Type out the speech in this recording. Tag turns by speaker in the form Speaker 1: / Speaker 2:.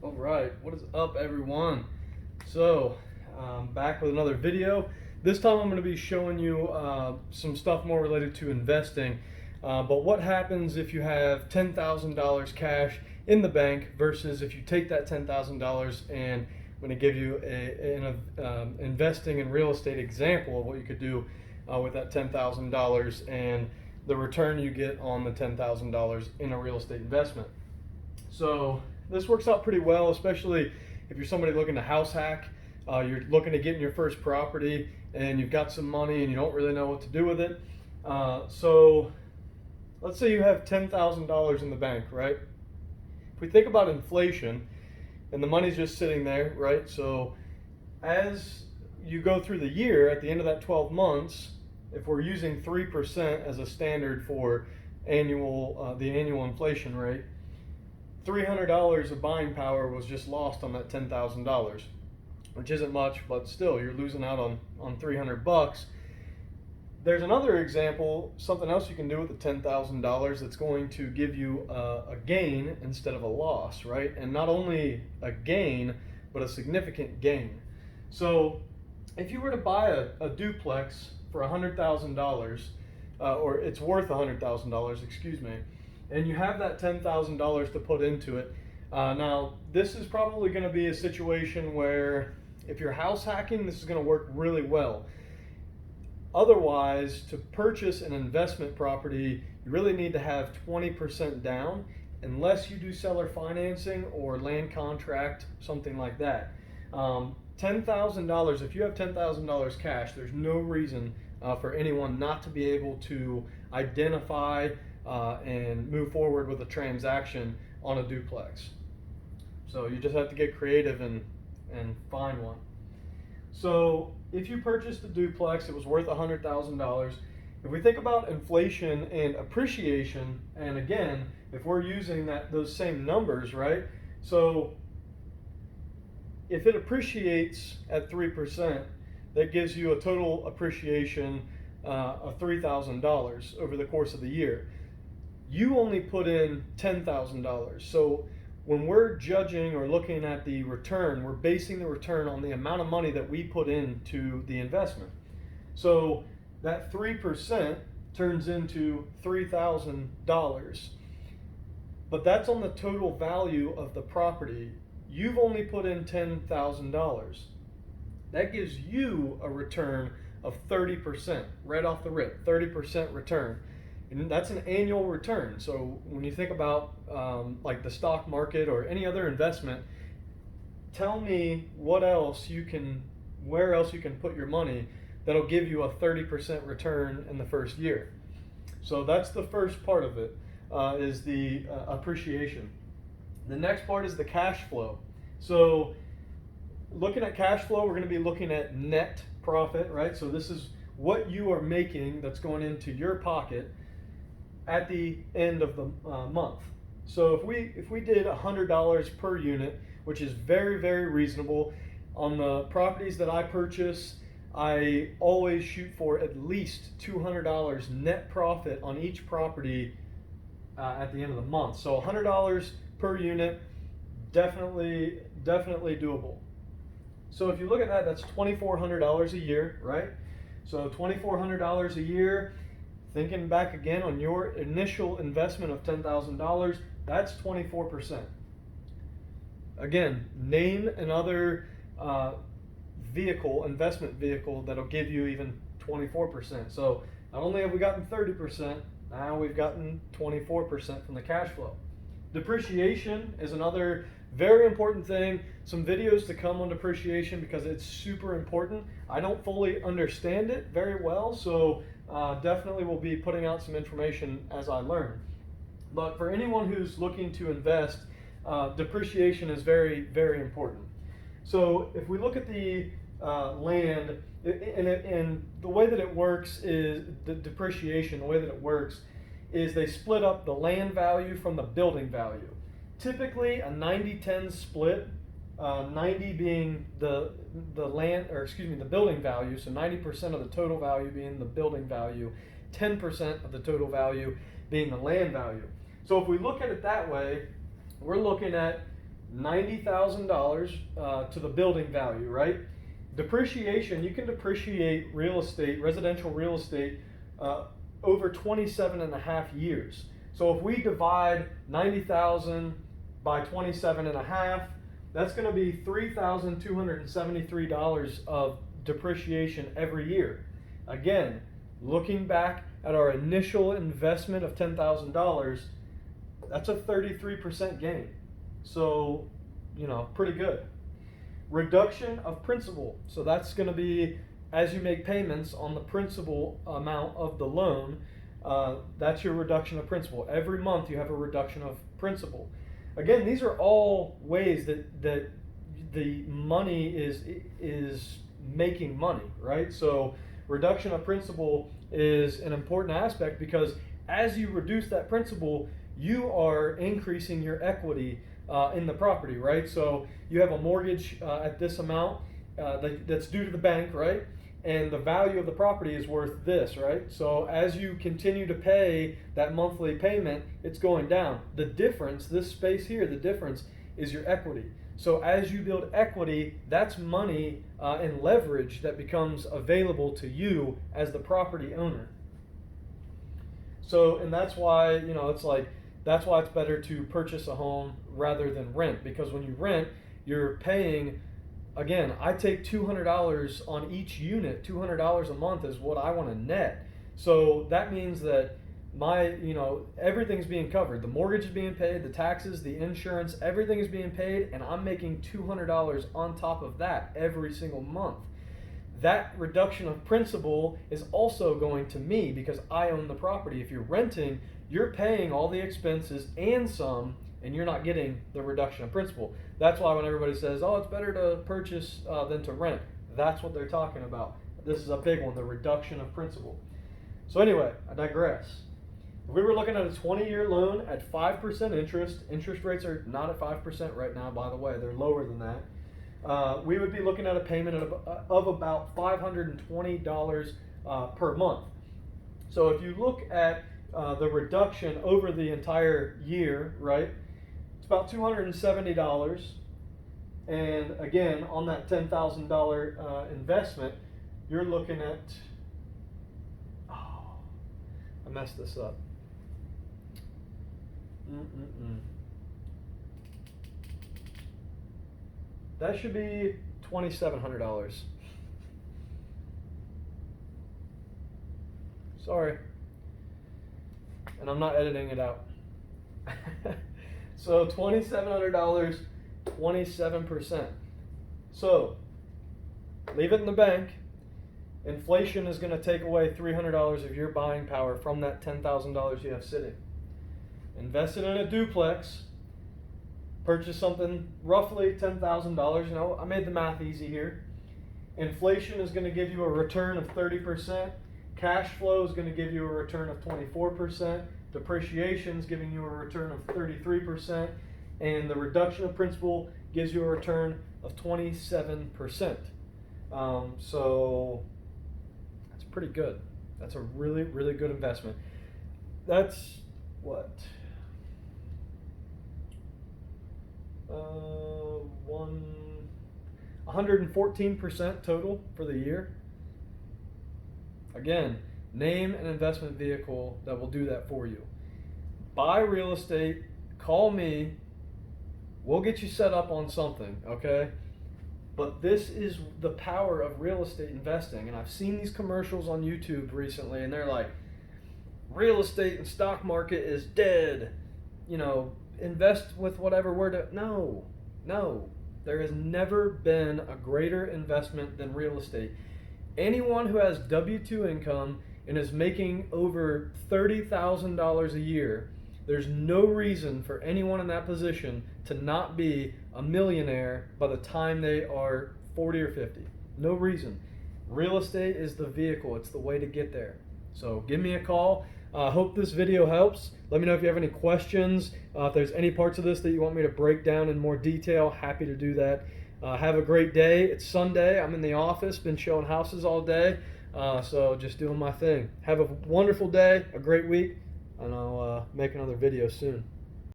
Speaker 1: All right, what is up, everyone? So, back with another video. This time I'm going to be showing you some stuff more related to investing. But what happens if you have $10,000 cash in the bank versus if you take that $10,000 and I'm going to give you an investing in real estate example of what you could do with that $10,000 and the return you get on the $10,000 in a real estate investment. So this works out pretty well, especially if you're somebody looking to house hack, you're looking to get in your first property and you've got some money and you don't really know what to do with it. So let's say you have $10,000 in the bank, right? If we think about inflation and the money's just sitting there, right? So as you go through the year, at the end of that 12 months, if we're using 3% as a standard for the annual inflation rate, $300 of buying power was just lost on that $10,000, which isn't much, but still you're losing out on $300. There's another example, something else you can do with the $10,000 that's going to give you a gain instead of a loss, right? And not only a gain, but a significant gain. So if you were to buy a duplex for $100,000, or it's worth $100,000, excuse me, and you have that $10,000 to put into it. Now, this is probably going to be a situation where if you're house hacking, this is going to work really well. Otherwise, to purchase an investment property, you really need to have 20% down, unless you do seller financing or land contract, something like that. $10,000, if you have $10,000 cash, there's no reason for anyone not to be able to identify and move forward with a transaction on a duplex. So you just have to get creative and find one. So if you purchased a duplex, it was worth $100,000. If we think about inflation and appreciation, and again, if we're using those same numbers, right? So if it appreciates at 3%, that gives you a total appreciation of $3,000 over the course of the year. You only put in $10,000. So when we're judging or looking at the return, we're basing the return on the amount of money that we put into the investment. So that 3% turns into $3,000. But that's on the total value of the property. You've only put in $10,000. That gives you a return of 30% right off the rip, 30% return. And that's an annual return. So when you think about like the stock market or any other investment, tell me where else you can put your money that'll give you a 30% return in the first year. So that's the first part of it, is the appreciation. The next part is the cash flow. So looking at cash flow, we're going to be looking at net profit, right? So this is what you are making that's going into your pocket at the end of the month. So if we did $100 per unit, which is very, very reasonable, on the properties that I purchase, I always shoot for at least $200 net profit on each property at the end of the month. So $100 per unit, definitely doable. So if you look at that, that's $2,400 a year, right? So $2,400 a year. Thinking back again on your initial investment of $10,000, that's 24%. Again, name another investment vehicle that'll give you even 24%. So not only have we gotten 30%, now we've gotten 24% from the cash flow. Depreciation is another very important thing. Some videos to come on depreciation because it's super important. I don't fully understand it very well, so definitely will be putting out some information as I learn. But for anyone who's looking to invest, depreciation is very, very important. So if we look at the land, and the way that it works is the depreciation, the way that it works is they split up the land value from the building value. Typically a 90-10 split, 90 being the building value, so 90% of the total value being the building value, 10% of the total value being the land value. So if we look at it that way, we're looking at $90,000 to the building value, right? Depreciation, you can depreciate real estate, residential real estate, over 27 and a half years. So if we divide 90,000 by 27 and a half, that's going to be $3,273 of depreciation every year. Again, looking back at our initial investment of $10,000, that's a 33% gain. So, pretty good. Reduction of principal. So that's going to be as you make payments on the principal amount of the loan, that's your reduction of principal. Every month you have a reduction of principal. Again, these are all ways that the money is making money, right? So reduction of principal is an important aspect because as you reduce that principal, you are increasing your equity in the property, right? So you have a mortgage at this amount that's due to the bank, right? And the value of the property is worth this, right? So as you continue to pay that monthly payment, it's going down. The difference, this space here, the difference is your equity. So as you build equity, that's money and leverage that becomes available to you as the property owner. So, and that's why, that's why it's better to purchase a home rather than rent, because when you rent, you're paying, again, I take $200 on each unit. $200 a month is what I want to net. So that means that everything's being covered. The mortgage is being paid, the taxes, the insurance, everything is being paid, and I'm making $200 on top of that every single month. That reduction of principal is also going to me because I own the property. If you're renting, you're paying all the expenses and some, and you're not getting the reduction of principal. That's why when everybody says, oh, it's better to purchase than to rent, that's what they're talking about. This is a big one, the reduction of principal. So anyway, I digress. If we were looking at a 20-year loan at 5% interest rates are not at 5% right now, by the way, they're lower than that. We would be looking at a payment of about $520 per month. So if you look at the reduction over the entire year, right, it's about $270. And again, on that $10,000 investment, you're looking at, I messed this up. That should be $2,700. Sorry. And I'm not editing it out. So $2,700, 27%. So leave it in the bank. Inflation is going to take away $300 of your buying power from that $10,000 you have sitting. Invest it in a duplex. Purchase something roughly $10,000. I made the math easy here. Inflation is going to give you a return of 30%. Cash flow is going to give you a return of 24%. Depreciation is giving you a return of 33%. And the reduction of principal gives you a return of 27%. So that's pretty good. That's a really, really good investment. That's what? 114% total for the year. Again, name an investment vehicle that will do that for you. Buy real estate, call me, we'll get you set up on something, okay? But this is the power of real estate investing. And I've seen these commercials on YouTube recently, and they're like, real estate and stock market is dead. Invest with whatever No. There has never been a greater investment than real estate. Anyone who has W-2 income and is making over $30,000 a year, there's no reason for anyone in that position to not be a millionaire by the time they are 40 or 50. No reason. Real estate is the vehicle. It's the way to get there. So give me a call. I hope this video helps. Let me know if you have any questions. If there's any parts of this that you want me to break down in more detail, happy to do that. Have a great day. It's Sunday. I'm in the office, been showing houses all day. So just doing my thing. Have a wonderful day, a great week, and I'll make another video soon.